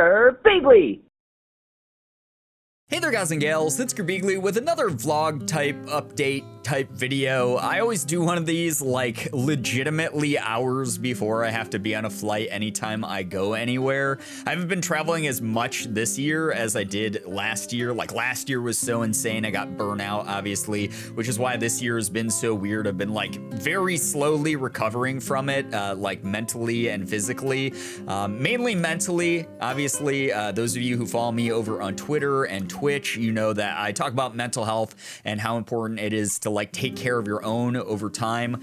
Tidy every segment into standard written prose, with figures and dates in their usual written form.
Girbeagly. Hey there guys and gals, it's Girbeagly with another vlog type update type video. I always do one of these like legitimately hours before I have to be on a flight anytime I go anywhere. I haven't been traveling as much this year as I did last year. Like last year was so insane, I got burnout obviously, which is why this year has been so weird. I've been like very slowly recovering from it, like mentally and physically. Mainly mentally, obviously. Those of you who follow me over on Twitter and Twitch, you know that I talk about mental health and how important it is to like take care of your own over time,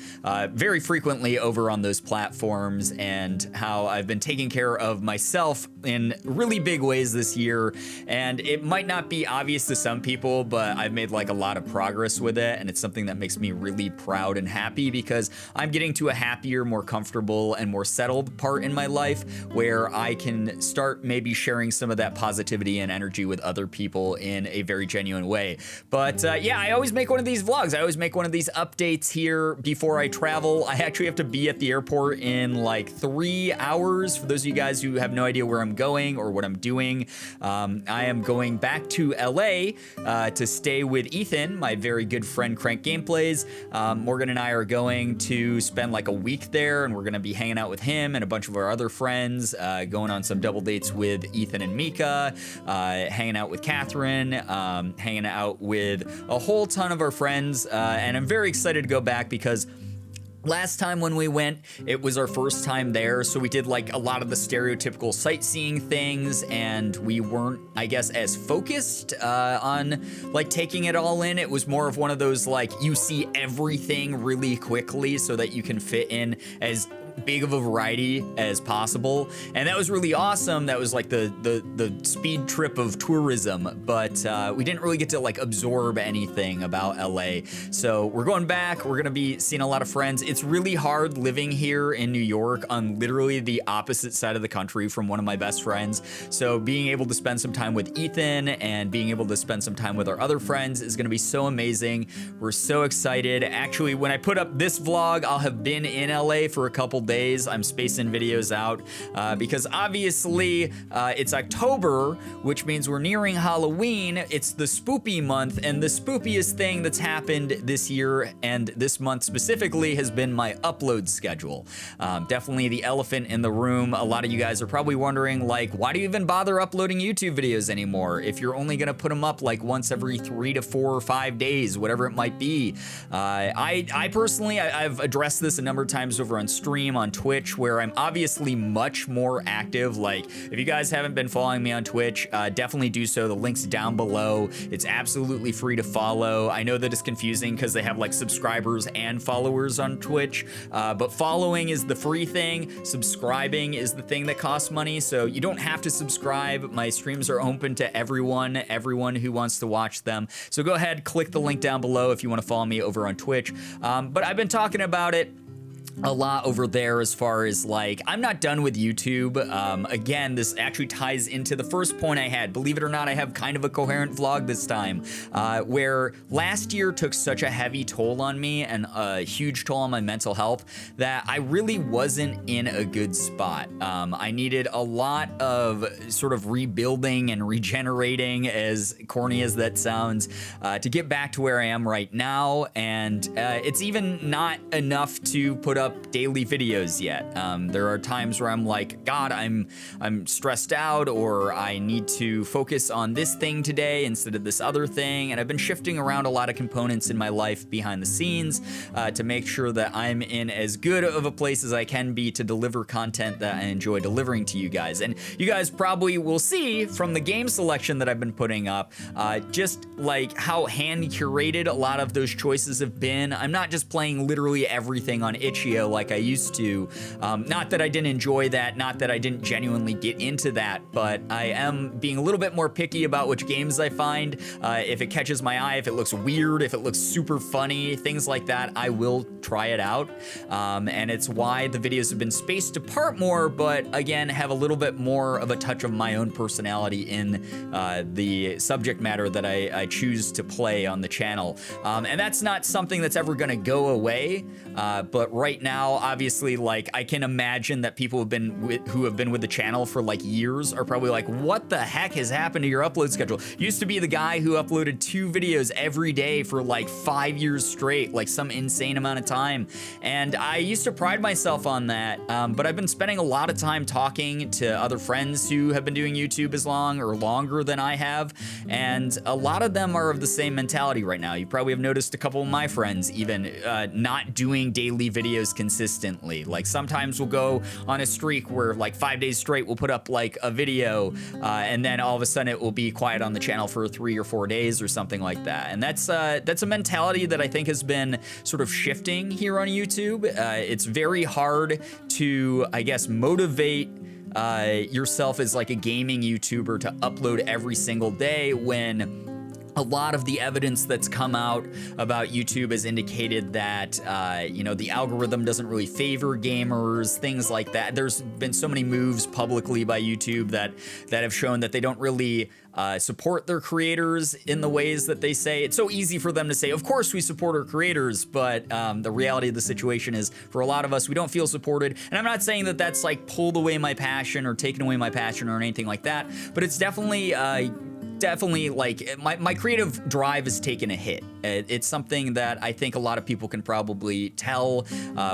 very frequently over on those platforms, and how I've been taking care of myself in really big ways this year. And it might not be obvious to some people, but I've made like a lot of progress with it, and it's something that makes me really proud and happy because I'm getting to a happier, more comfortable, and more settled part in my life where I can start maybe sharing some of that positivity and energy with other people in a very genuine way. But yeah, I always make one of these vlogs. I always make one of these updates here before I travel. I actually have to be at the airport in like 3 hours. For those of you guys who have no idea where I'm going or what I'm doing, I am going back to LA to stay with Ethan, my very good friend Crank Gameplays. Morgan and I are going to spend like a week there, and we're gonna be hanging out with him and a bunch of our other friends, going on some double dates with Ethan and Mika, hanging out with Catherine, hanging out with a whole ton of our friends, and I'm very excited to go back because last time when we went, it was our first time there, so we did like a lot of the stereotypical sightseeing things, and we weren't, I guess, as focused on like taking it all in. It was more of one of those like you see everything really quickly so that you can fit in as big of a variety as possible, and that was really awesome. That was like the speed trip of tourism, but we didn't really get to like absorb anything about LA. So we're going back, we're gonna be seeing a lot of friends. It's really hard living here in New York on literally the opposite side of the country from one of my best friends, so being able to spend some time with Ethan and being able to spend some time with our other friends is gonna be so amazing. We're so excited. Actually, when I put up this vlog, I'll have been in LA for a couple days. I'm spacing videos out because obviously it's October, which means we're nearing Halloween. It's the spoopy month, and the spoopiest thing that's happened this year and this month specifically has been my upload schedule. Definitely the elephant in the room. A lot of you guys are probably wondering, like, why do you even bother uploading YouTube videos anymore if you're only gonna put them up like once every 3 to 4 or 5 days, whatever it might be? I personally, I've addressed this a number of times over on stream, on Twitch, where I'm obviously much more active. Like, if you guys haven't been following me on Twitch, definitely do so. The link's down below. It's absolutely free to follow. I know that it's confusing because they have like subscribers and followers on Twitch, but following is the free thing. Subscribing is the thing that costs money, so you don't have to subscribe. My streams are open to everyone who wants to watch them. So go ahead, click the link down below if you want to follow me over on Twitch. But I've been talking about it a lot over there as far as like, I'm not done with YouTube. Again, this actually ties into the first point I had. Believe it or not, I have kind of a coherent vlog this time, where last year took such a heavy toll on me and a huge toll on my mental health that I really wasn't in a good spot. I needed a lot of sort of rebuilding and regenerating, as corny as that sounds, to get back to where I am right now. And it's even not enough to put up daily videos yet. There are times where I'm like, God, I'm stressed out, or I need to focus on this thing today instead of this other thing, and I've been shifting around a lot of components in my life behind the scenes to make sure that I'm in as good of a place as I can be to deliver content that I enjoy delivering to you guys. And you guys probably will see from the game selection that I've been putting up, just like how hand curated a lot of those choices have been. I'm not just playing literally everything on Itch.io like I used to. Not that I didn't enjoy that, not that I didn't genuinely get into that, but I am being a little bit more picky about which games I find. If it catches my eye, if it looks weird, if it looks super funny, things like that, I will try it out. And it's why the videos have been spaced apart more, but again, have a little bit more of a touch of my own personality in the subject matter that I choose to play on the channel. And that's not something that's ever gonna go away, but right now. Obviously, like, I can imagine that people who have been with the channel for like years are probably like, what the heck has happened to your upload schedule? Used to be the guy who uploaded 2 videos every day for like 5 years straight, like some insane amount of time. And I used to pride myself on that, but I've been spending a lot of time talking to other friends who have been doing YouTube as long or longer than I have, and a lot of them are of the same mentality right now. You probably have noticed a couple of my friends even not doing daily videos consistently. Like sometimes we'll go on a streak where like 5 days straight we'll put up like a video, and then all of a sudden it will be quiet on the channel for 3 or 4 days or something like that. And that's a mentality that I think has been sort of shifting here on YouTube. It's very hard to, I guess, motivate yourself as like a gaming YouTuber to upload every single day when a lot of the evidence that's come out about YouTube has indicated that, you know, the algorithm doesn't really favor gamers, things like that. There's been so many moves publicly by YouTube that have shown that they don't really support their creators in the ways that they say. It's so easy for them to say, of course we support our creators, but the reality of the situation is for a lot of us, we don't feel supported. And I'm not saying that that's like pulled away my passion or taken away my passion or anything like that, but it's definitely like my creative drive has taken a hit. It's something that I think a lot of people can probably tell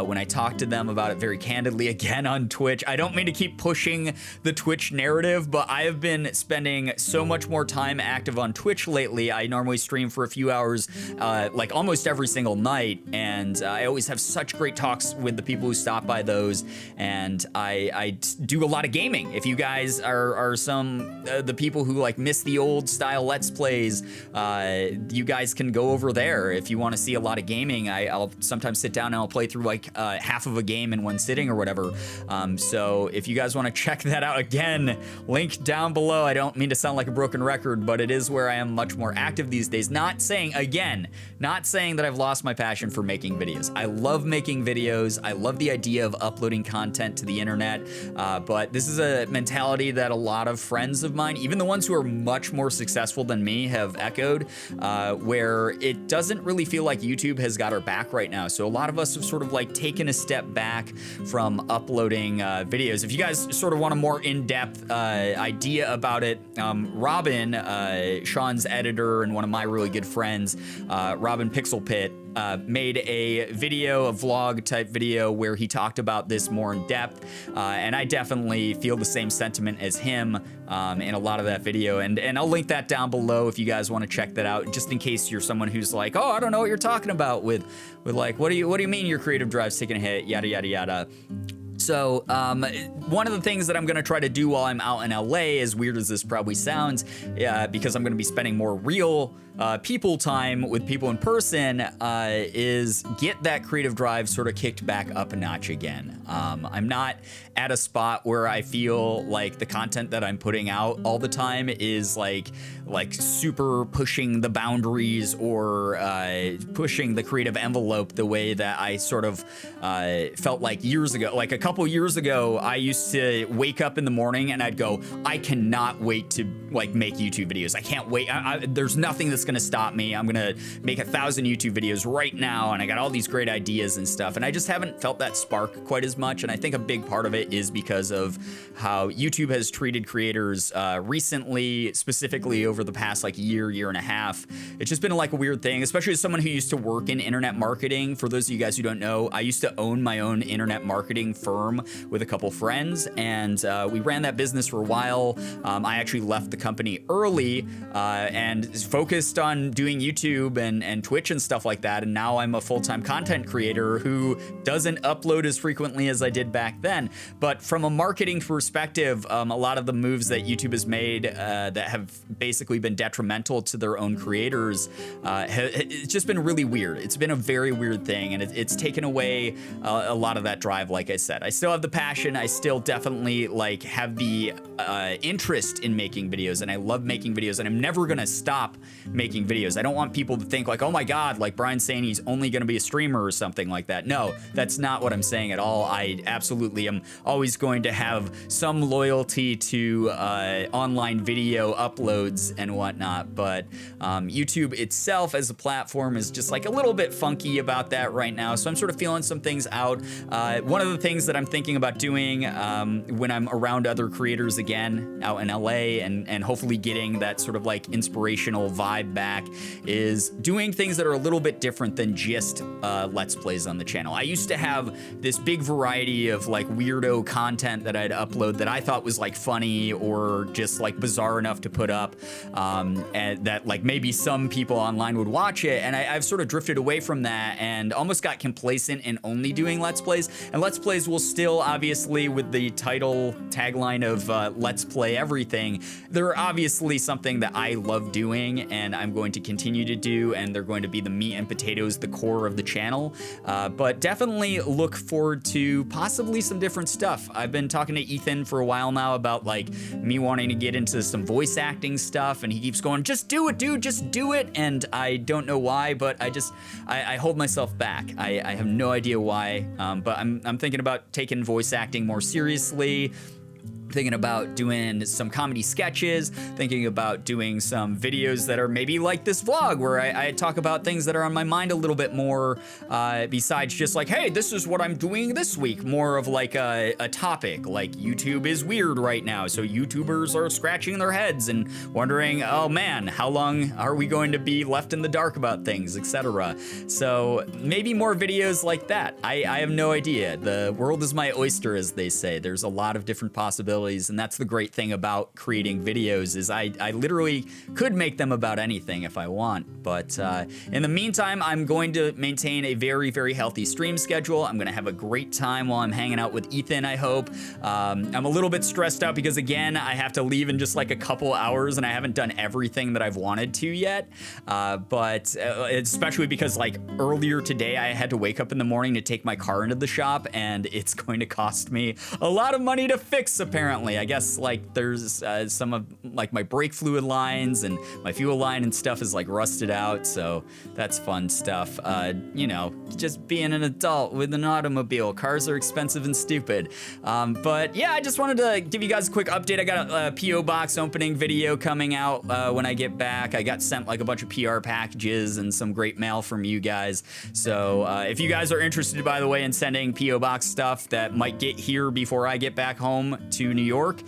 when I talk to them about it very candidly again on Twitch. I don't mean to keep pushing the Twitch narrative, but I have been spending so much more time active on Twitch lately. I normally stream for a few hours like almost every single night, and I always have such great talks with the people who stop by those, and I do a lot of gaming. If you guys are some the people who like miss the old style Let's Plays, you guys can go over there if you want to see a lot of gaming. I'll sometimes sit down and I'll play through like half of a game in one sitting or whatever. So if you guys want to check that out, again, link down below. I don't mean to sound like a broken record, but it is where I am much more active these days. Not saying that I've lost my passion for making videos. I love making videos. I love the idea of uploading content to the internet, but this is a mentality that a lot of friends of mine, even the ones who are much more successful than me, have echoed, where it doesn't really feel like YouTube has got our back right now. So a lot of us have sort of like taken a step back from uploading videos. If you guys sort of want a more in-depth idea about it, Robin, Sean's editor and one of my really good friends, Robin Pixel Pit, made a video, a vlog type video where he talked about this more in depth, and I definitely feel the same sentiment as him in a lot of that video, and I'll link that down below if you guys want to check that out, just in case you're someone who's like, oh, I don't know what you're talking about with like, what do you mean your creative drive's taking a hit, yada yada yada. So one of the things that I'm going to try to do while I'm out in LA, as weird as this probably sounds, because I'm going to be spending more real people time with people in person, is get that creative drive sort of kicked back up a notch again. I'm not at a spot where I feel like the content that I'm putting out all the time is like super pushing the boundaries or pushing the creative envelope the way that I sort of felt like years ago. Like a couple years ago, I used to wake up in the morning and I'd go, I cannot wait to like make YouTube videos. I can't wait. There's nothing that's gonna stop me. I'm gonna make 1,000 YouTube videos right now, and I got all these great ideas and stuff, and I just haven't felt that spark quite as much. And I think a big part of it is because of how YouTube has treated creators recently, specifically over the past like year and a half. It's just been like a weird thing, especially as someone who used to work in internet marketing. For those of you guys who don't know, I used to own my own internet marketing firm with a couple friends, and we ran that business for a while. I actually left the company early and focused on doing YouTube and Twitch and stuff like that, and now I'm a full-time content creator who doesn't upload as frequently as I did back then. But from a marketing perspective, a lot of the moves that YouTube has made that have basically been detrimental to their own creators, it's just been really weird. It's been a very weird thing, and it's taken away a lot of that drive. Like I said, I still have the passion. I still definitely like have the interest in making videos, and I love making videos, and I'm never gonna stop making videos. I don't want people to think like, oh my god, like Brian's saying he's only gonna be a streamer or something like that. No, that's not what I'm saying at all. I absolutely am always going to have some loyalty to online video uploads and whatnot, but YouTube itself as a platform is just like a little bit funky about that right now, so I'm sort of feeling some things out. One of the things that I'm thinking about doing when I'm around other creators again out in LA and hopefully getting that sort of like inspirational vibe back is doing things that are a little bit different than just Let's Plays on the channel. I used to have this big variety of like weirdo content that I'd upload that I thought was like funny or just like bizarre enough to put up, and that like maybe some people online would watch it, and I've sort of drifted away from that and almost got complacent in only doing Let's Plays. And Let's Plays will still, obviously, with the title tagline of Let's Play Everything, they're obviously something that I love doing and I'm going to continue to do, and they're going to be the meat and potatoes, the core of the channel. But definitely look forward to possibly some different stuff. I've been talking to Ethan for a while now about like me wanting to get into some voice acting stuff, and he keeps going, just do it, dude, just do it. And I don't know why, but I hold myself back. I have no idea why, but I'm thinking about taking voice acting more seriously, thinking about doing some comedy sketches, thinking about doing some videos that are maybe like this vlog where I talk about things that are on my mind a little bit more, besides just like, hey, this is what I'm doing this week. More of like a topic, like YouTube is weird right now, so YouTubers are scratching their heads and wondering, oh man, how long are we going to be left in the dark about things, etc. So maybe more videos like that. I have no idea. The world is my oyster, as they say. There's a lot of different possibilities, and that's the great thing about creating videos is I literally could make them about anything if I want. But in the meantime, I'm going to maintain a very, very healthy stream schedule. I'm going to have a great time while I'm hanging out with Ethan, I hope. I'm a little bit stressed out because, again, I have to leave in just like a couple hours, and I haven't done everything that I've wanted to yet. But especially because like earlier today, I had to wake up in the morning to take my car into the shop, and it's going to cost me a lot of money to fix, apparently. I guess like there's some of like my brake fluid lines and my fuel line and stuff is like rusted out, so that's fun stuff. You know, just being an adult with an automobile. Cars are expensive and stupid. But yeah, I just wanted to give you guys a quick update. I got a P.O. box opening video coming out when I get back. I got sent like a bunch of PR packages and some great mail from you guys. So if you guys are interested, by the way, in sending P.O. box stuff that might get here before I get back home to New York,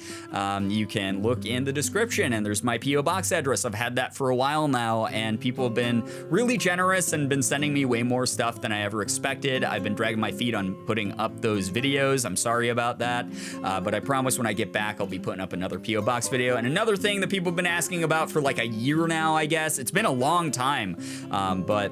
you can look in the description, and there's my P.O. box address. I've had that for a while now, and people have been really generous and been sending me way more stuff than I ever expected. I've been dragging my feet on putting up those videos. I'm sorry about that, but I promise when I get back, I'll be putting up another P.O. box video. And another thing that people have been asking about for like a year now, I guess. It's been a long time, but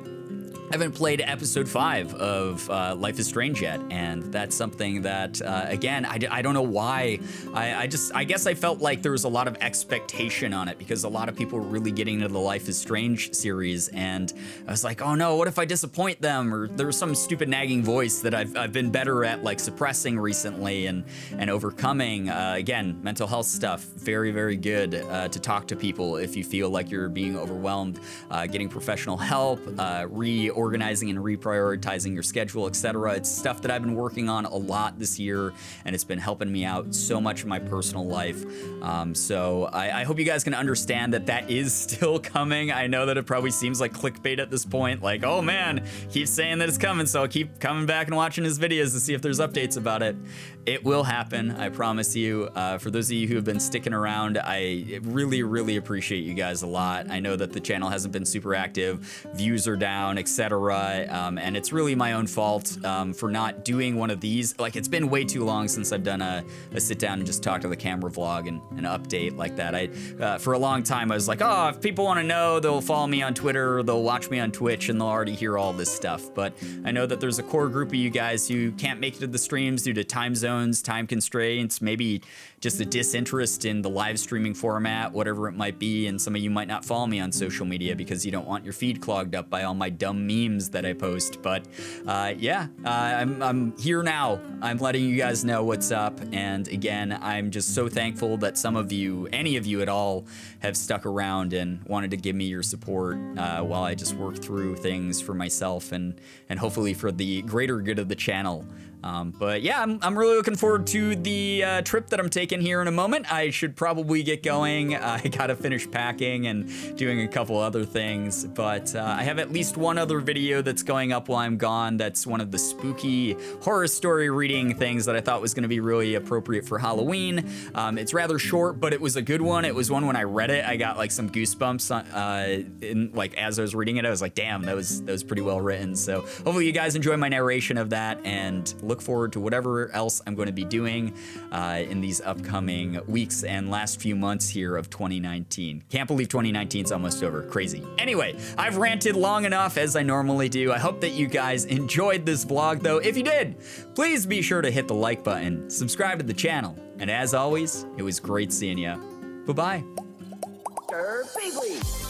I haven't played episode 5 of Life is Strange yet, and that's something that, again, I don't know why. I guess I felt like there was a lot of expectation on it because a lot of people were really getting into the Life is Strange series, and I was like, oh no, what if I disappoint them? Or there was some stupid nagging voice that I've been better at like suppressing recently and overcoming. Again, mental health stuff, very, very good to talk to people if you feel like you're being overwhelmed, getting professional help, reorganizing and reprioritizing your schedule, etc. It's stuff that I've been working on a lot this year, and it's been helping me out so much in my personal life. So I hope you guys can understand that that is still coming. I know that it probably seems like clickbait at this point, like, oh man, keep saying that it's coming, so I'll keep coming back and watching his videos to see if there's updates about it. It will happen, I promise you. For those of you who have been sticking around, I really, really appreciate you guys a lot. I know that the channel hasn't been super active, views are down, etc. And it's really my own fault for not doing one of these. Like, it's been way too long since I've done a sit down and just talk to the camera vlog and an update like that. For a long time, I was like, oh, if people want to know, they'll follow me on Twitter, or they'll watch me on Twitch, and they'll already hear all this stuff. But I know that there's a core group of you guys who can't make it to the streams due to time zones, time constraints, maybe just a disinterest in the live streaming format, whatever it might be. And some of you might not follow me on social media because you don't want your feed clogged up by all my dumb memes that I post. But yeah, I'm here now. I'm letting you guys know what's up. And again, I'm just so thankful that some of you, any of you at all, have stuck around and wanted to give me your support while I just work through things for myself and hopefully for the greater good of the channel. But yeah, I'm really looking forward to the trip that I'm taking here in a moment. I should probably get going. I gotta finish packing and doing a couple other things, but I have at least one other video that's going up while I'm gone. That's one of the spooky horror story reading things that I thought was gonna be really appropriate for Halloween. It's rather short, but it was a good one. It was one when I read it, I got like some goosebumps like as I was reading it. I was like, damn, that was pretty well written. So hopefully you guys enjoy my narration of that and look forward to whatever else I'm going to be doing in these upcoming weeks and last few months here of 2019. Can't believe 2019 is almost over. Crazy. Anyway, I've ranted long enough as I normally do. I hope that you guys enjoyed this vlog though. If you did, please be sure to hit the like button, subscribe to the channel, and as always, it was great seeing you. Bye-bye. Girbeagly.